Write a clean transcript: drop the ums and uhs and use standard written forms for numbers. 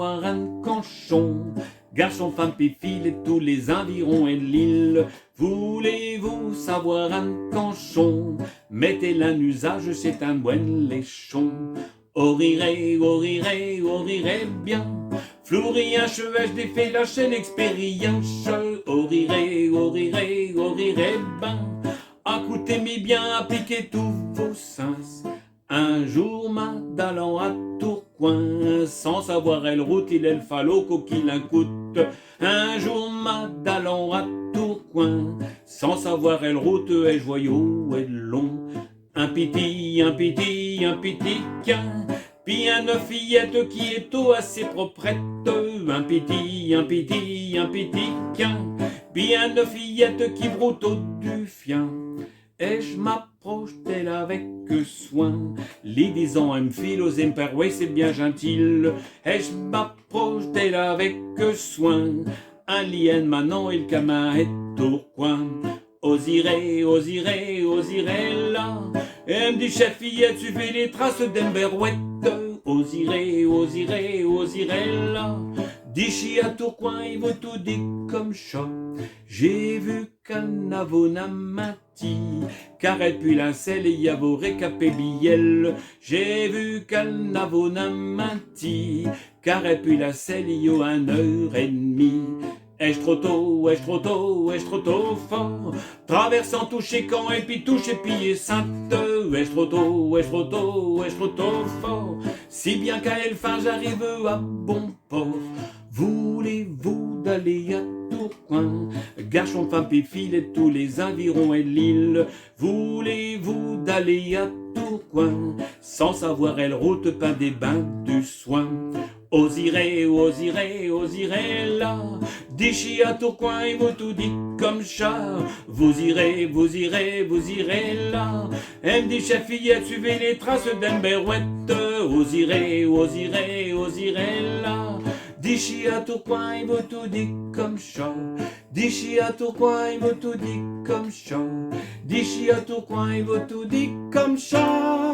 savoir un canchon. Garçon, femme, péfile et tous les environs et l'île. Voulez-vous savoir un canchon? Mettez-le en usage, c'est un bon léchon. Oh rirez bien. Fleury un chevêche défait la chaîne expérience. Oh rirez bien. Écoutez-moi bien, appliquez tous vos sens. Un jour, m'allant à Tourcoing, sans savoir elle route, il est le falot qu'il en coûte. Un jour, m'allant à Tourcoing, sans savoir elle route, est joyau, est long. Un piti, qu'un, puis une fillette qui est tout assez proprette. Un piti, qu'un, puis une fillette qui broute au du fien. Et je m'approche d'elle avec soin, les disant un fil aux imperouets, c'est bien gentil. Et je m'approche d'elle avec soin, un lien maintenant il camin est Tourcoing. Osirez là. Elle me dit chef fillette, suivez les traces d'un berouette. Osirez là. D'ici à Tourcoing, il vaut tout dit comme chat. J'ai vu Canavona mati, car elle puis la selle y a vos récapé biel. J'ai vu Canavona mati, car elle puis la selle y a 1h30. Est-ce trop tôt, trop tôt fort, traversant toucher camp et puis toucher pied sainte. Est-ce trop tôt, trop tôt fort, si bien qu'à elle fin j'arrive à bon port. Voulez-vous d'aller à Tourcoing, garçon, femme, péfile et tous les environs et l'île. Voulez-vous d'aller à Tourcoing, sans savoir elle route, pas des bains du soin. Osirez là. D'ici à Tourcoing, il vaut tout dit comme chat. Vous irez là. Elle me dit chef fillette, suivez les traces d'un berouette. Osirez là. D'ici à Tourcoing, il vaut tout dit comme chat. D'ici à Tourcoing, il vaut tout dit comme chat. D'ici à Tourcoing, il vaut tout dit comme chat.